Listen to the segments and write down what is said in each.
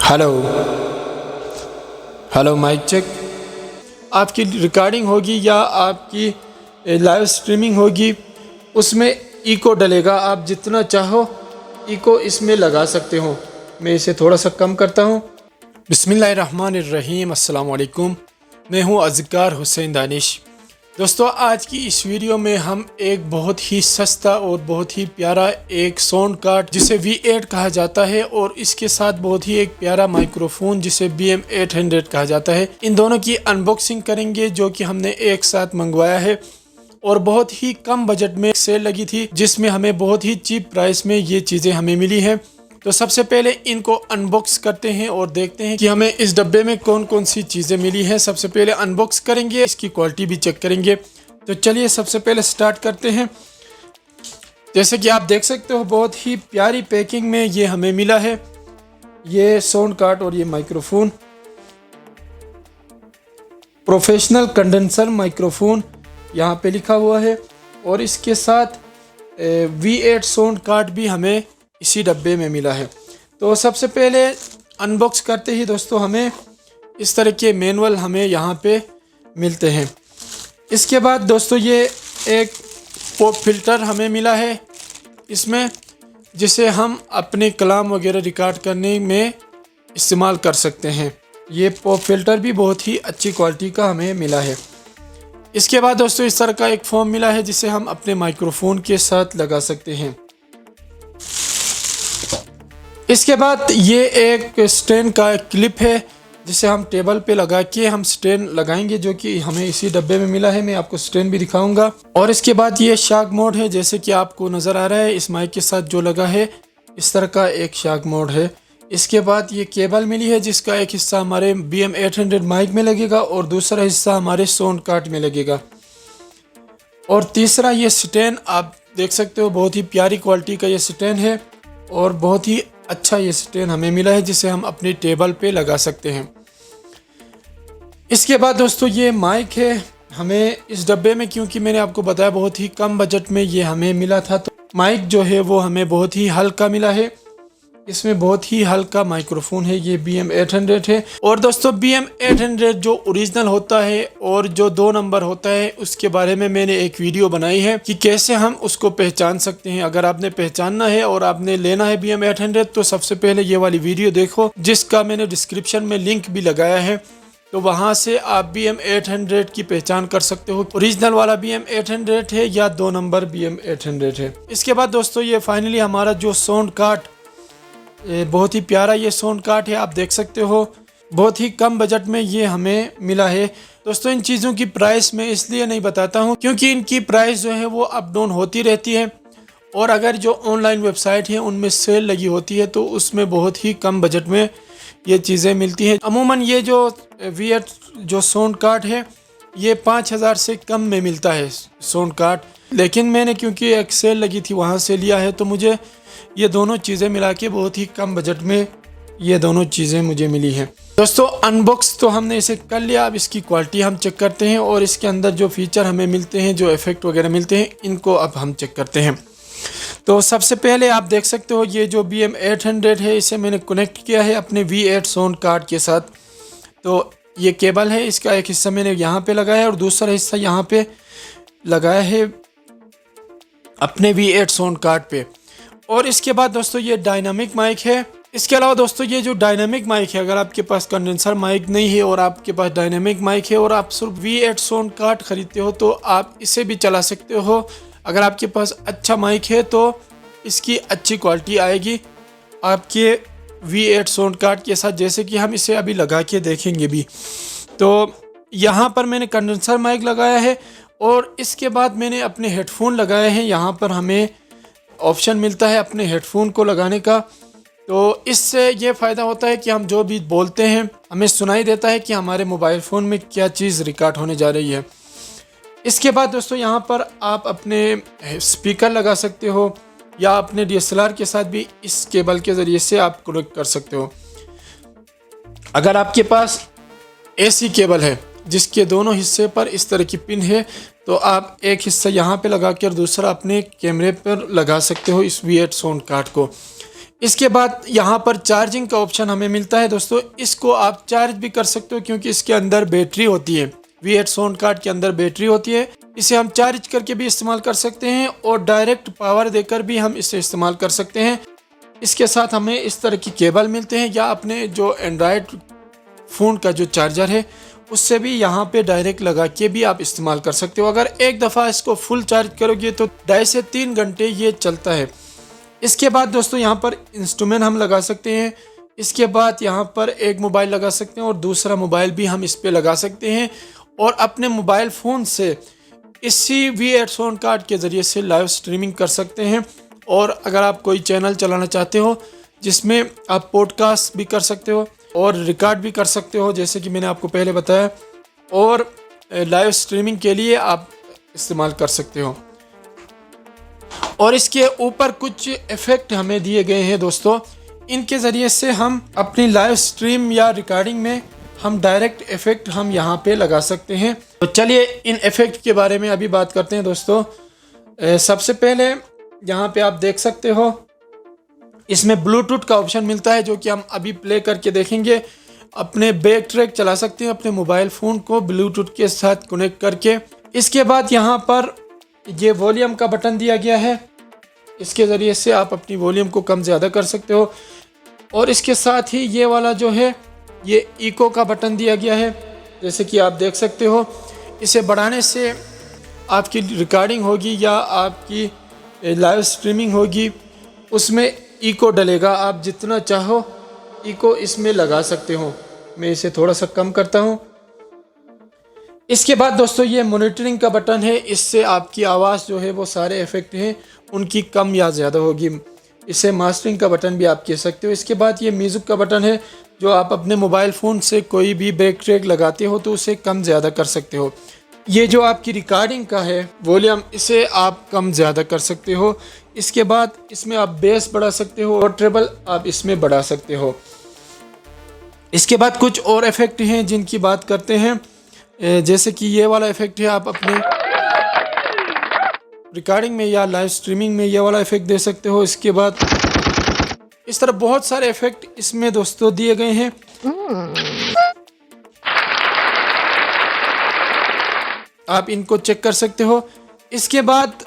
Hello hello mic check. आपकी recording होगी या आपकी लाइव स्ट्रीमिंग होगी, उसमें इको डलेगा। आप जितना चाहो इको इसमें लगा सकते हो। मैं इसे थोड़ा सा कम करता हूँ। बिस्मिल्लाहिर्रहमानिर्रहीम, अस्सलाम वालेकुम। मैं हूँ अज़कार हुसैन दानिश। दोस्तों, आज की इस वीडियो में हम एक बहुत ही सस्ता और बहुत ही प्यारा एक साउंड कार्ड जिसे V8 कहा जाता है और इसके साथ बहुत ही एक प्यारा माइक्रोफोन जिसे BM800 कहा जाता है, इन दोनों की अनबॉक्सिंग करेंगे, जो कि हमने एक साथ मंगवाया है और बहुत ही कम बजट में सेल लगी थी, जिसमें हमें बहुत ही चीप प्राइस में ये चीज़ें हमें मिली हैं। तो सबसे पहले इनको अनबॉक्स करते हैं और देखते हैं कि हमें इस डब्बे में कौन कौन सी चीज़ें मिली हैं। सबसे पहले अनबॉक्स करेंगे, इसकी क्वालिटी भी चेक करेंगे। तो चलिए सबसे पहले स्टार्ट करते हैं। जैसे कि आप देख सकते हो, बहुत ही प्यारी पैकिंग में ये हमें मिला है, ये साउंड कार्ड और ये माइक्रोफोन। प्रोफेशनल कंडेंसर माइक्रोफोन यहाँ पे लिखा हुआ है और इसके साथ V8 साउंड कार्ड भी हमें इसी डब्बे में मिला है। तो सबसे पहले अनबॉक्स करते ही दोस्तों हमें इस तरह के मैनुअल हमें यहाँ पे मिलते हैं। इसके बाद दोस्तों ये एक पॉप फिल्टर हमें मिला है इसमें, जिसे हम अपने कलाम वगैरह रिकॉर्ड करने में इस्तेमाल कर सकते हैं। ये पॉप फिल्टर भी बहुत ही अच्छी क्वालिटी का हमें मिला है। इसके बाद दोस्तों इस तरह का एक फोम मिला है जिसे हम अपने माइक्रोफोन के साथ लगा सकते हैं। इसके बाद ये एक स्टैंड का क्लिप है जिसे हम टेबल पे लगा के हम स्टैंड लगाएंगे, जो कि हमें इसी डब्बे में मिला है। मैं आपको स्टैंड भी दिखाऊंगा। और इसके बाद ये शॉक मोड है, जैसे कि आपको नज़र आ रहा है इस माइक के साथ जो लगा है, इस तरह का एक शॉक मोड है। इसके बाद ये केबल मिली है जिसका एक हिस्सा हमारे BM800 माइक में लगेगा और दूसरा हिस्सा हमारे साउंड कार्ड में लगेगा। और तीसरा ये स्टैंड आप देख सकते हो, बहुत ही प्यारी क्वालिटी का ये स्टैंड है और बहुत ही अच्छा ये स्टैंड हमें मिला है जिसे हम अपनी टेबल पे लगा सकते हैं। इसके बाद दोस्तों ये माइक है हमें इस डब्बे में, क्योंकि मैंने आपको बताया बहुत ही कम बजट में ये हमें मिला था। तो माइक जो है वो हमें बहुत ही हल्का मिला है। इसमें बहुत ही हल्का माइक्रोफोन है, ये BM800 है। और दोस्तों BM800 जो ओरिजिनल होता है और जो 2 नंबर होता है, उसके बारे में मैंने एक वीडियो बनाई है कि कैसे हम उसको पहचान सकते हैं। अगर आपने पहचानना है और आपने लेना है BM800 तो सबसे पहले ये वाली वीडियो देखो, जिसका मैंने डिस्क्रिप्शन में लिंक भी लगाया है। तो वहाँ से आप BM800 की पहचान कर सकते हो, ओरिजिनल वाला BM800 है या 2 नंबर BM800 है। इसके बाद दोस्तों ये फाइनली हमारा जो साउंड कार्ड, बहुत ही प्यारा ये साउंड कार्ड है, आप देख सकते हो। बहुत ही कम बजट में ये हमें मिला है। दोस्तों इन चीज़ों की प्राइस मैं इसलिए नहीं बताता हूँ क्योंकि इनकी प्राइस जो है वो अप डाउन होती रहती है, और अगर जो ऑनलाइन वेबसाइट है उनमें सेल लगी होती है तो उसमें बहुत ही कम बजट में ये चीज़ें मिलती हैं। अमूमन ये जो V8 जो साउंड कार्ड है ये 5000 से कम में मिलता है साउंड कार्ड, लेकिन मैंने क्योंकि एक सेल लगी थी वहाँ से लिया है, तो मुझे ये दोनों चीज़ें मिला के बहुत ही कम बजट में ये दोनों चीज़ें मुझे मिली हैं। दोस्तों अनबॉक्स तो हमने इसे कर लिया, अब इसकी क्वालिटी हम चेक करते हैं और इसके अंदर जो फीचर हमें मिलते हैं, जो इफेक्ट वगैरह मिलते हैं, इनको अब हम चेक करते हैं। तो सबसे पहले आप देख सकते हो ये जो BM800 है इसे मैंने कनेक्ट किया है अपने V8 साउंड कार्ड के साथ। तो ये केबल है, इसका एक हिस्सा मैंने यहाँ पे लगाया है और दूसरा हिस्सा यहाँ पे लगाया है अपने V8 साउंड कार्ड पे। और इसके बाद दोस्तों ये डायनामिक माइक है। इसके अलावा दोस्तों ये जो डायनामिक माइक है, अगर आपके पास कंडेंसर माइक नहीं है और आपके पास डायनामिक माइक है और आप सिर्फ V8 साउंड कार्ड खरीदते हो तो आप इसे भी चला सकते हो। अगर आपके पास अच्छा माइक है तो इसकी अच्छी क्वालिटी आएगी आपके V8 साउंड कार्ड के साथ, जैसे कि हम इसे अभी लगा के देखेंगे भी। तो यहाँ पर मैंने कंडेंसर माइक लगाया है और इसके बाद मैंने अपने हेडफोन लगाए हैं। यहाँ पर हमें ऑप्शन मिलता है अपने हेडफोन को लगाने का, तो इससे ये फ़ायदा होता है कि हम जो भी बोलते हैं हमें सुनाई देता है कि हमारे मोबाइल फ़ोन में क्या चीज़ रिकॉर्ड होने जा रही है। इसके बाद दोस्तों यहाँ पर आप अपने स्पीकर लगा सकते हो या अपने DSLR के साथ भी इस केबल के ज़रिए से आप कनेक्ट कर सकते हो। अगर आपके पास AC केबल है जिसके दोनों हिस्से पर इस तरह की पिन है, तो आप एक हिस्सा यहाँ पे लगा कर दूसरा अपने कैमरे पर लगा सकते हो इस V8 साउंड कार्ड को। इसके बाद यहाँ पर चार्जिंग का ऑप्शन हमें मिलता है दोस्तों। इसको आप चार्ज भी कर सकते हो क्योंकि इसके अंदर बैटरी होती है। V8 साउंड कार्ड के अंदर बैटरी होती है। इसे हम चार्ज करके भी इस्तेमाल कर सकते हैं और डायरेक्ट पावर देकर भी हम इसे इस्तेमाल कर सकते हैं। इसके साथ हमें इस तरह की केबल मिलते हैं, या अपने जो एंड्रॉयड फ़ोन का जो चार्जर है उससे भी यहाँ पे डायरेक्ट लगा के भी आप इस्तेमाल कर सकते हो। अगर एक दफ़ा इसको फुल चार्ज करोगे तो 2.5 से 3 घंटे ये चलता है। इसके बाद दोस्तों यहाँ पर इंस्ट्रूमेंट हम लगा सकते हैं। इसके बाद यहाँ पर एक मोबाइल लगा सकते हैं और दूसरा मोबाइल भी हम इस पर लगा सकते हैं और अपने मोबाइल फ़ोन से इसी V8 साउंड कार्ड के ज़रिए से लाइव स्ट्रीमिंग कर सकते हैं। और अगर आप कोई चैनल चलाना चाहते हो जिसमें आप पॉडकास्ट भी कर सकते हो और रिकॉर्ड भी कर सकते हो, जैसे कि मैंने आपको पहले बताया, और लाइव स्ट्रीमिंग के लिए आप इस्तेमाल कर सकते हो। और इसके ऊपर कुछ इफ़ेक्ट हमें दिए गए हैं दोस्तों, इनके ज़रिए से हम अपनी लाइव स्ट्रीम या रिकॉर्डिंग में हम डायरेक्ट इफ़ेक्ट हम यहाँ पे लगा सकते हैं। तो चलिए इन इफ़ेक्ट के बारे में अभी बात करते हैं दोस्तों। सबसे पहले यहाँ पे आप देख सकते हो इसमें ब्लूटूथ का ऑप्शन मिलता है, जो कि हम अभी प्ले करके देखेंगे। अपने बैक ट्रैक चला सकते हैं अपने मोबाइल फ़ोन को ब्लूटूथ के साथ कनेक्ट करके। इसके बाद यहाँ पर ये वॉल्यूम का बटन दिया गया है, इसके ज़रिए से आप अपनी वॉल्यूम को कम ज़्यादा कर सकते हो। और इसके साथ ही ये वाला जो है ये इको का बटन दिया गया है, जैसे कि आप देख सकते हो। इसे बढ़ाने से आपकी रिकॉर्डिंग होगी या आपकी लाइव स्ट्रीमिंग होगी, उसमें इको डलेगा। आप जितना चाहो इको इसमें लगा सकते हो। मैं इसे थोड़ा सा कम करता हूँ। इसके बाद दोस्तों ये मॉनिटरिंग का बटन है, इससे आपकी आवाज़ जो है वो सारे इफ़ेक्ट हैं उनकी कम या ज़्यादा होगी। इसे मास्टरिंग का बटन भी आप कह सकते हो। इसके बाद ये म्यूज़िक का बटन है, जो आप अपने मोबाइल फ़ोन से कोई भी बैक ट्रैक लगाते हो तो उसे कम ज़्यादा कर सकते हो। ये जो आपकी रिकॉर्डिंग का है वॉल्यूम, इसे आप कम ज़्यादा कर सकते हो। इसके बाद इसमें आप बेस बढ़ा सकते हो और ट्रेबल आप इसमें बढ़ा सकते हो। इसके बाद कुछ और इफ़ेक्ट हैं जिनकी बात करते हैं, जैसे कि ये वाला इफ़ेक्ट है। आप अपने रिकॉर्डिंग में या लाइव स्ट्रीमिंग में ये वाला इफ़ेक्ट दे सकते हो। इसके बाद इस तरह बहुत सारे इफ़ेक्ट इसमें दोस्तों दिए गए हैं। आप इनको चेक कर सकते हो। इसके बाद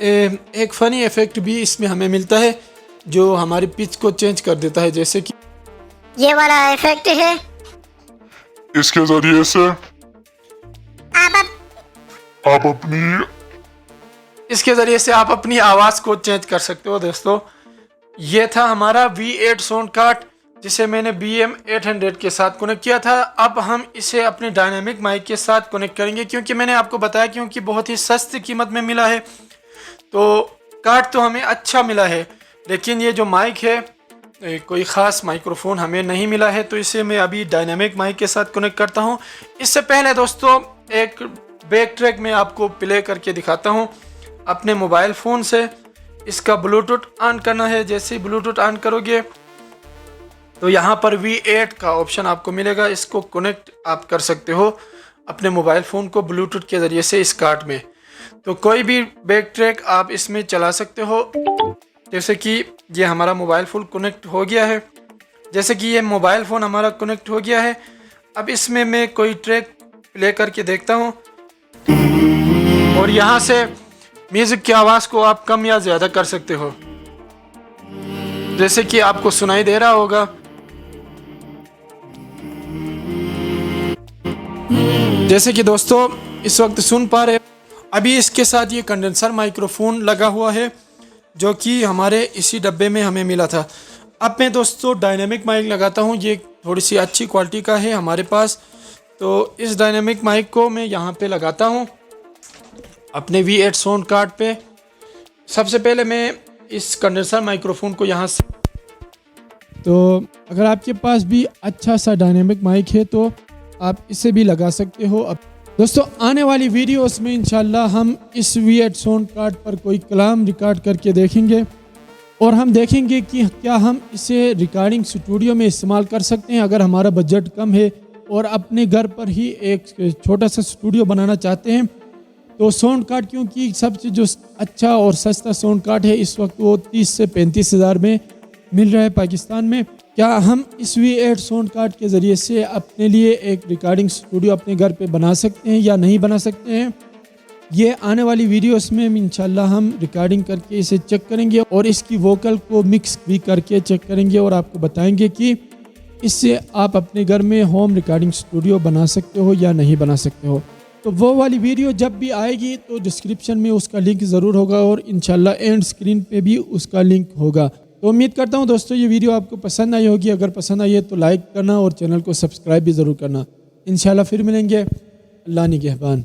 एक फ़नी इफ़ेक्ट भी इसमें हमें मिलता है, जो हमारी पिच को चेंज कर देता है, जैसे कि ये वाला इफेक्ट है। इसके जरिए से आप अपनी आवाज़ को चेंज कर सकते हो दोस्तों। ये था हमारा V8 साउंड कार्ड, जिसे मैंने BM800 के साथ कनेक्ट किया था। अब हम इसे अपने डायनामिक माइक के साथ कनेक्ट करेंगे, क्योंकि मैंने आपको बताया क्योंकि बहुत ही सस्ती कीमत में मिला है। तो कार्ड तो हमें अच्छा मिला है, लेकिन ये जो माइक है कोई ख़ास माइक्रोफोन हमें नहीं मिला है। तो इसे मैं अभी डायनामिक माइक के साथ कनेक्ट करता हूँ। इससे पहले दोस्तों एक बैक ट्रैक में आपको प्ले करके दिखाता हूँ अपने मोबाइल फ़ोन से। इसका ब्लूटूथ ऑन करना है। जैसे ही ब्लूटूथ ऑन करोगे तो यहाँ पर V8 का ऑप्शन आपको मिलेगा। इसको कनेक्ट आप कर सकते हो अपने मोबाइल फ़ोन को ब्लूटूथ के ज़रिए से इस कार्ड में। तो कोई भी बैक ट्रैक आप इसमें चला सकते हो। जैसे कि ये हमारा मोबाइल फ़ोन कनेक्ट हो गया है, जैसे कि ये मोबाइल फ़ोन हमारा कनेक्ट हो गया है। अब इसमें मैं कोई ट्रैक प्ले करके देखता हूँ और यहाँ से म्यूज़िक की आवाज़ को आप कम या ज़्यादा कर सकते हो, जैसे कि आपको सुनाई दे रहा होगा। जैसे कि दोस्तों इस वक्त सुन पा रहे। अभी इसके साथ ये कंडेंसर माइक्रोफोन लगा हुआ है, जो कि हमारे इसी डब्बे में हमें मिला था। अब मैं दोस्तों डायनामिक माइक लगाता हूँ। ये थोड़ी सी अच्छी क्वालिटी का है हमारे पास। तो इस डायनामिक माइक को मैं यहाँ पे लगाता हूँ अपने V8 साउंड कार्ड पे। सबसे पहले मैं इस कंडेंसर माइक्रोफोन को यहाँ से, तो अगर आपके पास भी अच्छा सा डायनामिक माइक है तो आप इसे भी लगा सकते हो। अब दोस्तों आने वाली वीडियोस में इंशाल्लाह हम इस V8 साउंड कार्ड पर कोई कलाम रिकॉर्ड करके देखेंगे और हम देखेंगे कि क्या हम इसे रिकॉर्डिंग स्टूडियो में इस्तेमाल कर सकते हैं। अगर हमारा बजट कम है और अपने घर पर ही एक छोटा सा स्टूडियो बनाना चाहते हैं, तो साउंड कार्ड, क्योंकि सबसे जो अच्छा और सस्ता साउंड कार्ड है इस वक्त वो 30 से 35 हज़ार में मिल रहा है पाकिस्तान में। क्या हम इस V8 साउंड कार्ड के ज़रिए से अपने लिए एक रिकॉर्डिंग स्टूडियो अपने घर पे बना सकते हैं या नहीं बना सकते हैं? ये आने वाली वीडियोस में इंशाल्लाह हम रिकॉर्डिंग करके इसे चेक करेंगे और इसकी वोकल को मिक्स भी करके चेक करेंगे और आपको बताएंगे कि इससे आप अपने घर में होम रिकॉर्डिंग स्टूडियो बना सकते हो या नहीं बना सकते हो। तो वो वाली वीडियो जब भी आएगी तो डिस्क्रिप्शन में उसका लिंक ज़रूर होगा और इंशाल्लाह एंड स्क्रीन पे भी उसका लिंक होगा। तो उम्मीद करता हूँ दोस्तों ये वीडियो आपको पसंद आई होगी। अगर पसंद आई है तो लाइक करना और चैनल को सब्सक्राइब भी ज़रूर करना। इंशाल्लाह फिर मिलेंगे। अल्लाह निगहबान।